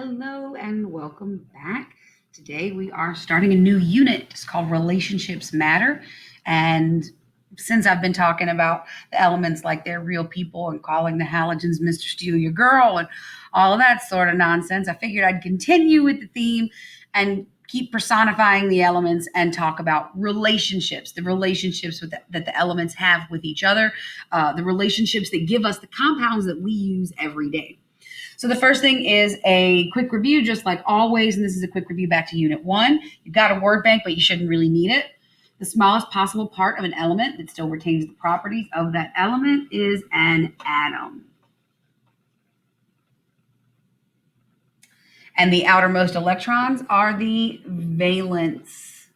Hello and welcome back. Today we are starting a new unit. It's called Relationships Matter. And since I've been talking about the elements like they're real people and calling the halogens Mr. Steal Your Girl and all of that sort of nonsense, I figured I'd continue with the theme and keep personifying the elements and talk about relationships, the relationships that the elements have with each other, the relationships that give us the compounds that we use every day. So the first thing is a quick review, just like always, and this is a quick review back to Unit 1. You've got a word bank, but you shouldn't really need it. The smallest possible part of an element that still retains the properties of that element is an atom. And the outermost electrons are the valence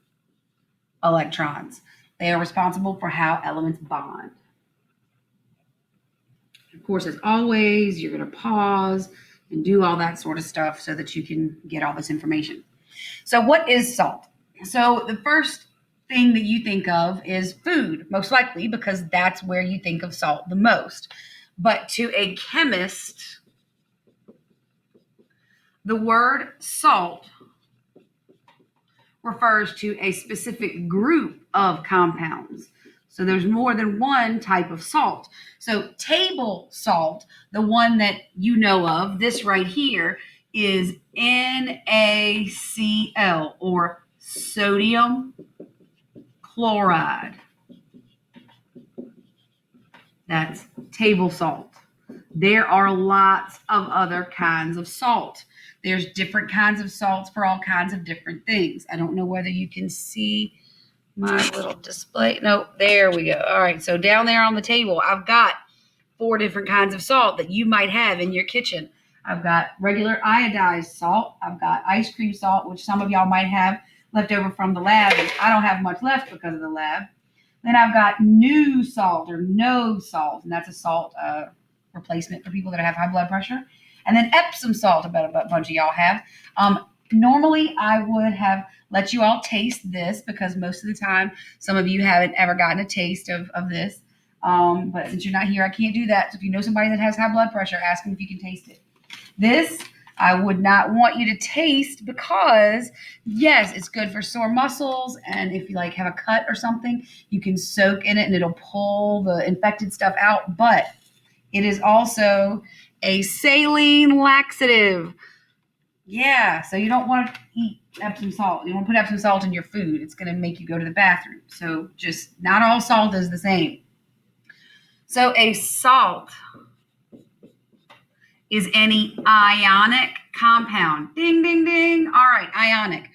electrons. They are responsible for how elements bond. Of course, as always, you're going to pause and do all that sort of stuff so that you can get all this information. So what is salt? So the first thing that you think of is food, most likely, because that's where you think of salt the most. But to a chemist, the word salt refers to a specific group of compounds. So there's more than one type of salt. So table salt, the one that you know of, this right here, is NaCl, or sodium chloride. That's table salt. There are lots of other kinds of salt. There's different kinds of salts for all kinds of different things. I don't know whether you can see my little display. No, there we go. All right, so down there on the table, I've got 4 different kinds of salt that you might have in your kitchen. I've got regular iodized salt. I've got ice cream salt, which some of y'all might have left over from the lab, and I don't have much left because of the lab. Then I've got new salt, or no salt, and that's a salt replacement for people that have high blood pressure. And then Epsom salt, about a bunch of y'all have. Normally, I would have let you all taste this because most of the time, some of you haven't ever gotten a taste of this. But since you're not here, I can't do that. So if you know somebody that has high blood pressure, ask them if you can taste it. This, I would not want you to taste because, yes, it's good for sore muscles. And if you have a cut or something, you can soak in it and it'll pull the infected stuff out. But it is also a saline laxative. Yeah, so you don't want to eat Epsom salt. You don't want to put Epsom salt in your food. It's going to make you go to the bathroom. So just not all salt is the same. So a salt is any ionic compound. Ding, ding, ding. All right, ionic.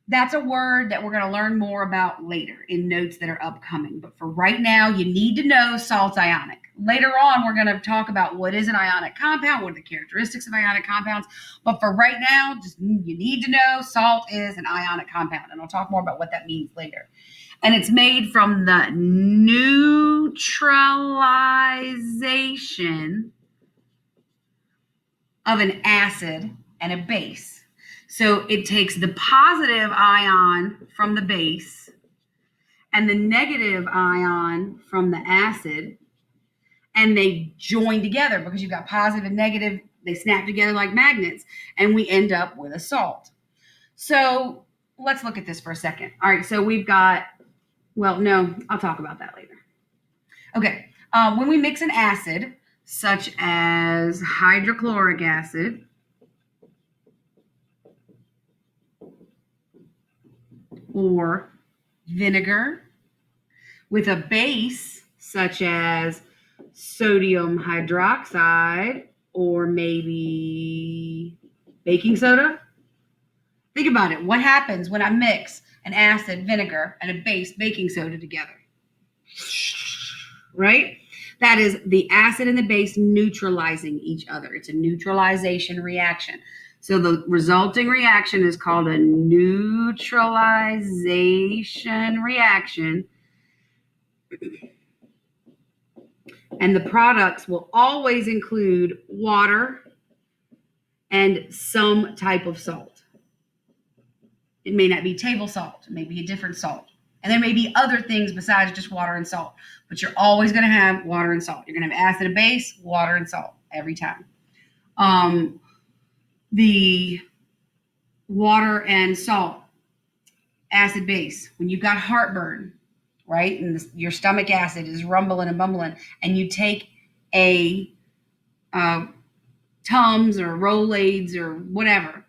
That's a word that we're going to learn more about later in notes that are upcoming. But for right now, you need to know salt's ionic. Later on, we're going to talk about what is an ionic compound, what are the characteristics of ionic compounds. But for right now, just you need to know salt is an ionic compound. And I'll talk more about what that means later. And it's made from the neutralization of an acid and a base. So it takes the positive ion from the base and the negative ion from the acid, and they join together because you've got positive and negative. They snap together like magnets, and we end up with a salt. So let's look at this for a second. All right, so we've got, no, I'll talk about that later. Okay, when we mix an acid, such as hydrochloric acid, or vinegar, with a base such as sodium hydroxide or maybe baking soda. Think about it. What happens when I mix an acid, vinegar, and a base, baking soda together? Right? That is the acid and the base neutralizing each other. It's a neutralization reaction. So the resulting reaction is called a neutralization reaction. And the products will always include water and some type of salt. It may not be table salt. It may be a different salt. And there may be other things besides just water and salt. But you're always going to have water and salt. You're going to have acid and base, water and salt every time. the water and salt, acid base. When you've got heartburn, right, and your stomach acid is rumbling and bumbling, and you take a Tums or Rolaids or whatever,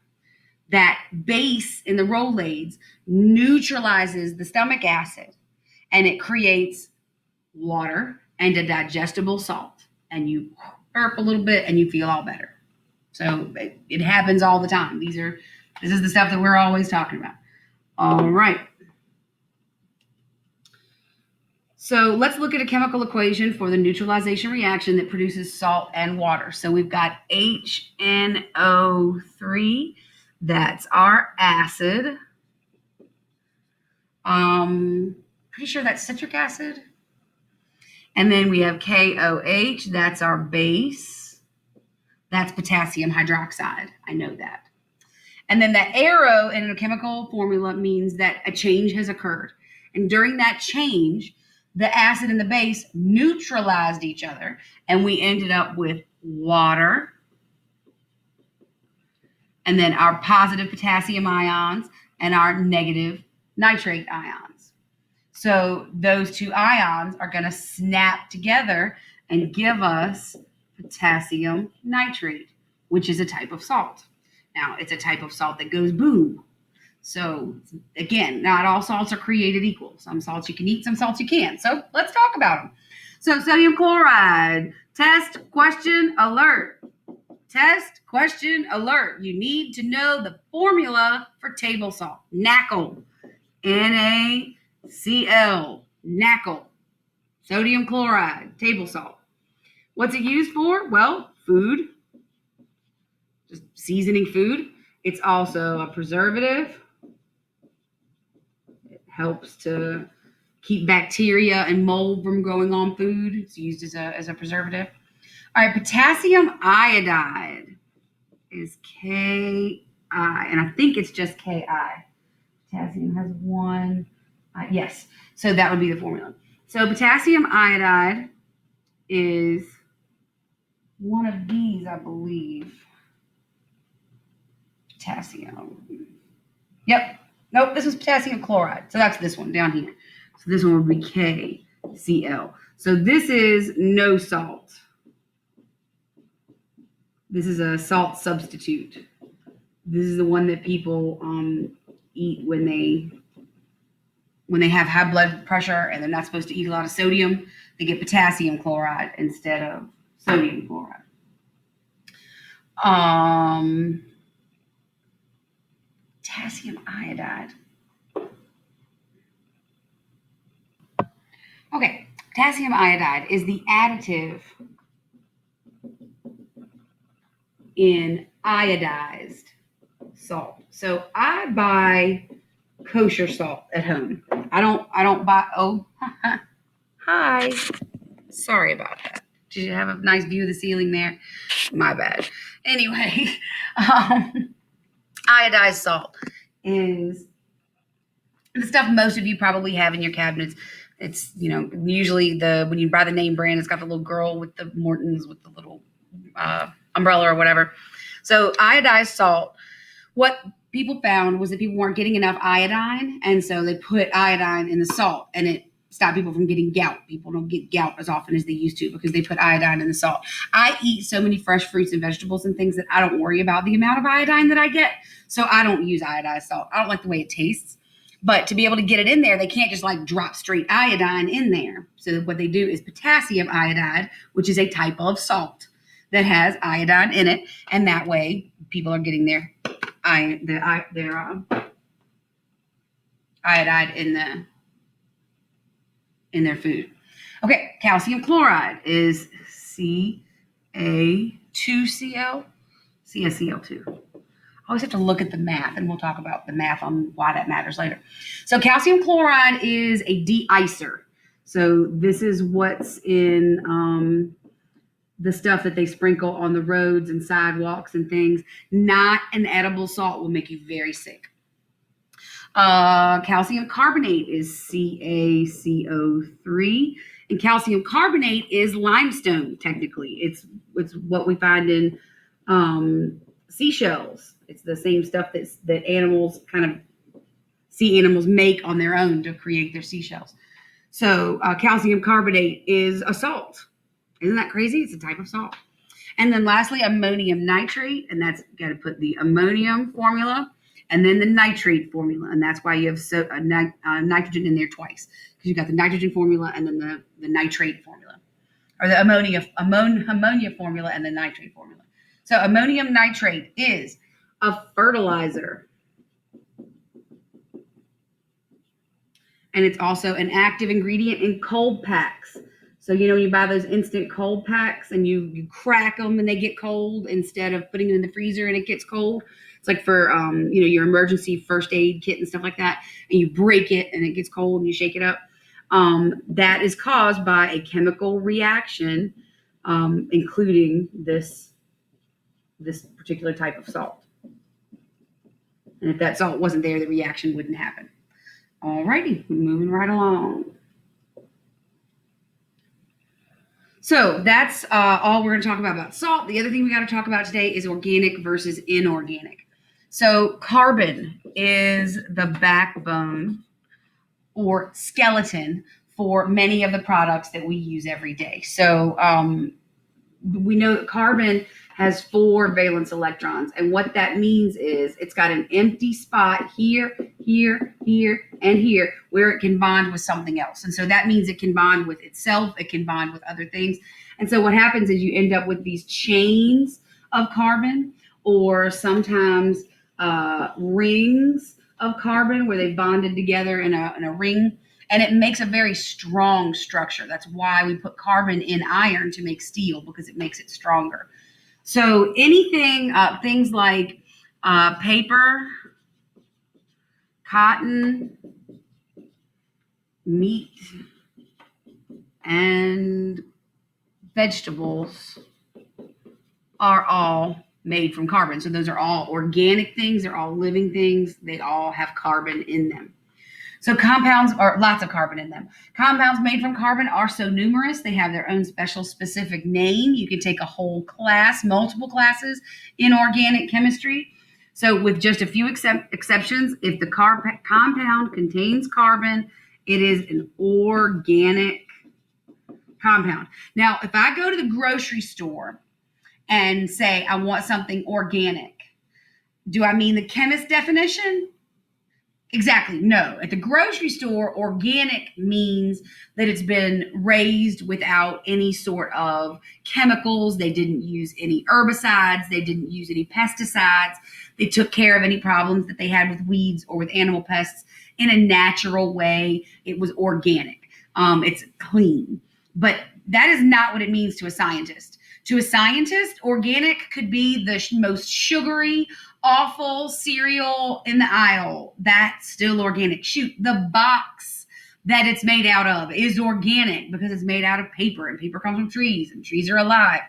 that base in the Rolaids neutralizes the stomach acid, and it creates water and a digestible salt, and you burp a little bit and you feel all better. So it happens all the time. This is the stuff that we're always talking about. All right. So let's look at a chemical equation for the neutralization reaction that produces salt and water. So we've got HNO3. That's our acid. Pretty sure that's citric acid. And then we have KOH. That's our base. That's potassium hydroxide. I know that. And then that arrow in a chemical formula means that a change has occurred. And during that change, the acid and the base neutralized each other, and we ended up with water, and then our positive potassium ions and our negative nitrate ions. So those two ions are going to snap together and give us potassium nitrate, which is a type of salt. Now, it's a type of salt that goes boom. So again, not all salts are created equal. Some salts you can eat, some salts you can't. So let's talk about them. So sodium chloride, test, question, alert. Test, question, alert. You need to know the formula for table salt. NaCl, NaCl, NaCl, sodium chloride, table salt. What's it used for? Well, food, just seasoning food. It's also a preservative. Helps to keep bacteria and mold from growing on food. It's used as a preservative. All right, potassium iodide is Ki, and I think it's just Ki. Potassium has one. Yes, so that would be the formula. So potassium iodide is one of these, I believe. Potassium. Yep. Nope, this is potassium chloride. So that's this one down here. So this one would be KCl. So this is no salt. This is a salt substitute. This is the one that people eat when they have high blood pressure and they're not supposed to eat a lot of sodium. They get potassium chloride instead of sodium chloride. Potassium iodide. Okay, potassium iodide is the additive in iodized salt. So I buy kosher salt at home. I don't buy. Oh, hi. Sorry about that. Did you have a nice view of the ceiling there? My bad. Anyway, iodized salt is the stuff most of you probably have in your cabinets. It's, usually when you buy the name brand, it's got the little girl with the Mortons with the little umbrella or whatever. So iodized salt, what people found was that people weren't getting enough iodine, and so they put iodine in the salt, and it stopped people from getting gout. People don't get gout as often as they used to because they put iodine in the salt. I eat so many fresh fruits and vegetables and things that I don't worry about the amount of iodine that I get, so I don't use iodized salt. I don't like the way it tastes. But to be able to get it in there, they can't just drop straight iodine in there. So what they do is potassium iodide, which is a type of salt that has iodine in it, and that way people are getting their iodide in their food. Okay, calcium chloride is Ca2Cl, CaCl2. I always have to look at the math, and we'll talk about the math on why that matters later. So calcium chloride is a de-icer. So this is what's in the stuff that they sprinkle on the roads and sidewalks and things. Not an edible salt, will make you very sick. Calcium carbonate is CaCO3, and calcium carbonate is limestone. Technically, it's what we find in seashells. It's the same stuff that animals kind of sea animals make on their own to create their seashells. So calcium carbonate is a salt. Isn't that crazy? It's a type of salt. And then lastly, ammonium nitrate, and that's got to put the ammonium formula and then the nitrate formula, and that's why you have nitrogen in there twice, because you've got the nitrogen formula and then the nitrate formula, or the ammonia formula and the nitrate formula. So ammonium nitrate is a fertilizer, and it's also an active ingredient in cold packs. So, you buy those instant cold packs and you crack them and they get cold instead of putting them in the freezer and it gets cold. It's like for, your emergency first aid kit and stuff like that. And you break it and it gets cold and you shake it up. That is caused by a chemical reaction, including this particular type of salt. And if that salt wasn't there, the reaction wouldn't happen. All righty, moving right along. So that's all we're going to talk about salt. The other thing we got to talk about today is organic versus inorganic. So carbon is the backbone or skeleton for many of the products that we use every day. So we know that carbon has 4 valence electrons. And what that means is it's got an empty spot here, here, here, and here where it can bond with something else. And so that means it can bond with itself. It can bond with other things. And so what happens is you end up with these chains of carbon, or sometimes rings of carbon where they bonded together in a ring. And it makes a very strong structure. That's why we put carbon in iron to make steel, because it makes it stronger. So anything, things like paper, cotton, meat, and vegetables are all made from carbon. So those are all organic things. They're all living things. They all have carbon in them. So compounds are lots of carbon in them. Compounds made from carbon are so numerous, they have their own special specific name. You can take a whole class, multiple classes in organic chemistry. So with just a few exceptions, if the compound contains carbon, it is an organic compound. Now, if I go to the grocery store and say I want something organic, do I mean the chemist definition? Exactly. No. At the grocery store, organic means that it's been raised without any sort of chemicals. They didn't use any herbicides. They didn't use any pesticides. They took care of any problems that they had with weeds or with animal pests in a natural way. It was organic. It's clean. But that is not what it means to a scientist. To a scientist, organic could be the most sugary, awful cereal in the aisle. That's still organic. Shoot, the box that it's made out of is organic because it's made out of paper, and paper comes from trees, and trees are alive.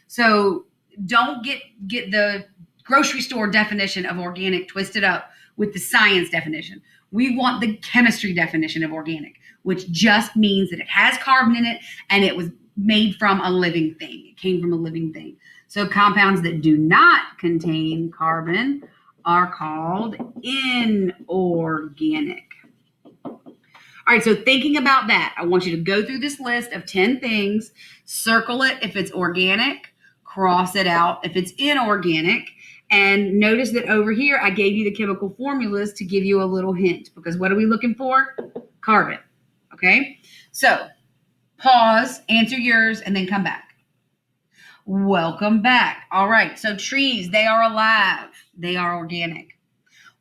So don't get the grocery store definition of organic twisted up with the science definition. We want the chemistry definition of organic, which just means that it has carbon in it and it was made from a living thing. It came from a living thing. So compounds that do not contain carbon are called inorganic. All right, so thinking about that, I want you to go through this list of 10 things, circle it if it's organic, cross it out if it's inorganic, and notice that over here I gave you the chemical formulas to give you a little hint, because what are we looking for? Carbon, okay? So pause, answer yours, and then come back. Welcome back. All right, so trees, they are alive. They are organic.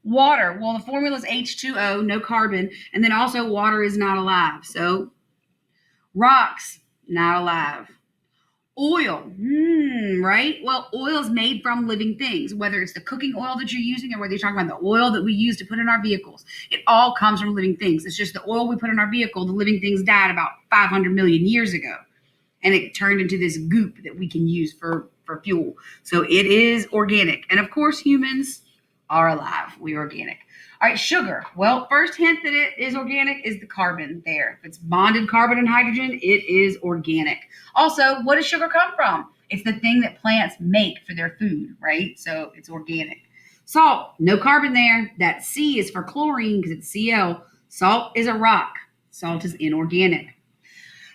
Water, well, the formula is H2O, no carbon, and then also water is not alive. So rocks, not alive. Oil, right? Well, oil is made from living things, whether it's the cooking oil that you're using or whether you're talking about the oil that we use to put in our vehicles. It all comes from living things. It's just the oil we put in our vehicle, the living things died about 500 million years ago. And it turned into this goop that we can use for fuel. So it is organic. And of course, humans are alive. We're organic. All right, sugar. Well, first hint that it is organic is the carbon there. If it's bonded carbon and hydrogen, it is organic. Also, what does sugar come from? It's the thing that plants make for their food, right? So it's organic. Salt, no carbon there. That C is for chlorine because it's Cl. Salt is a rock. Salt is inorganic.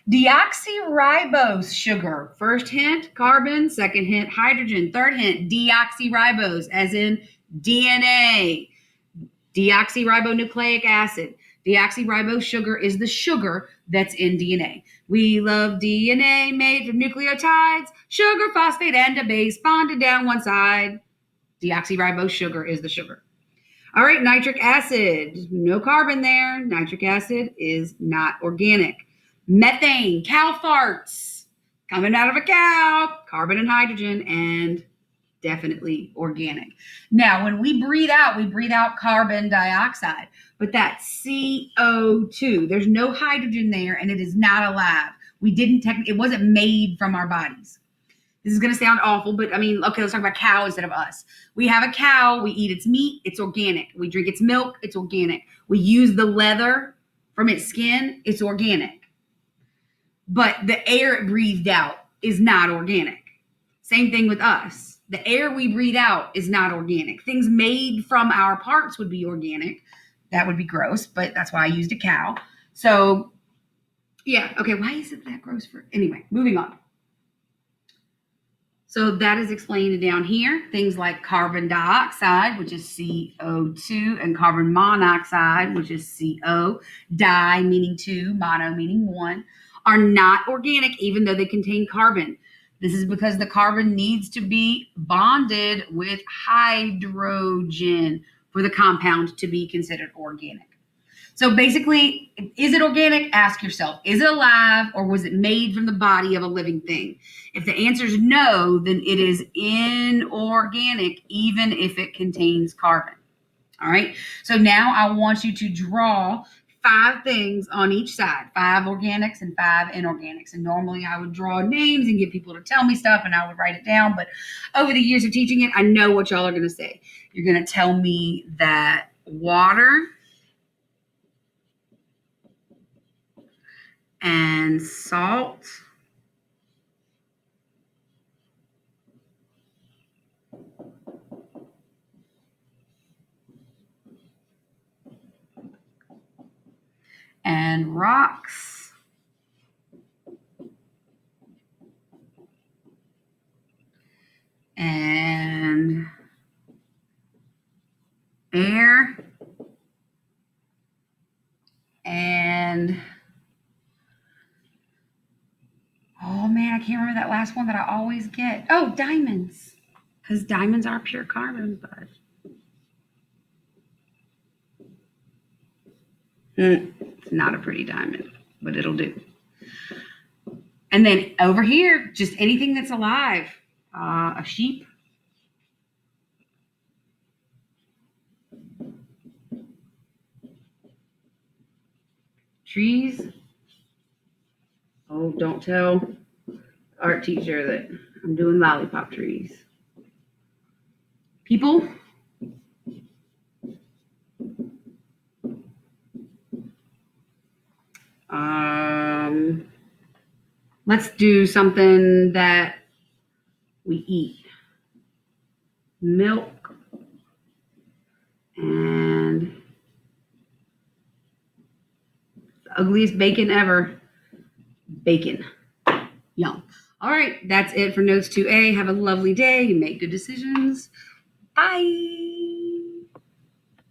Deoxyribose sugar. First hint, carbon. Second hint, hydrogen. Third hint, deoxyribose, as in DNA. Deoxyribonucleic acid. Deoxyribose sugar is the sugar that's in DNA. We love DNA made from nucleotides, sugar, phosphate, and a base bonded down one side. Deoxyribose sugar is the sugar. All right, nitric acid. No carbon there. Nitric acid is not organic. Methane, cow farts. Coming out of a cow, carbon and hydrogen, and definitely organic. Now, when we breathe out carbon dioxide, but that CO2, there's no hydrogen there, and it is not alive. It wasn't made from our bodies. This is going to sound awful, but I mean, okay, let's talk about cow instead of us. We have a cow, we eat its meat, it's organic. We drink its milk, it's organic. We use the leather from its skin, it's organic. But the air it breathed out is not organic. Same thing with us. The air we breathe out is not organic. Things made from our parts would be organic. That would be gross, but that's why I used a cow. So, yeah, okay, why is it that gross anyway, moving on. So that is explained down here. Things like carbon dioxide, which is CO2, and carbon monoxide, which is CO, di meaning two, mono meaning one, are not organic even though they contain carbon. This is because the carbon needs to be bonded with hydrogen for the compound to be considered organic. So basically, is it organic? Ask yourself, is it alive or was it made from the body of a living thing? If the answer is no, then it is inorganic, even if it contains carbon. All right. So now I want you to draw 5 things on each side, 5 organics and 5 inorganics. And normally I would draw names and get people to tell me stuff and I would write it down. But over the years of teaching it, I know what y'all are going to say. You're going to tell me that water and salt and rocks and air and oh man, I can't remember that last one that I always get. Oh, diamonds. Because diamonds are pure carbon, but it's not a pretty diamond, but it'll do. And then over here, just anything that's alive. A sheep. Trees. Oh, don't tell art teacher that I'm doing lollipop trees. People. Let's do something that we eat. Milk and the ugliest bacon ever. Bacon. Yum. All right, that's it for Notes 2A. Have a lovely day. You make good decisions. Bye.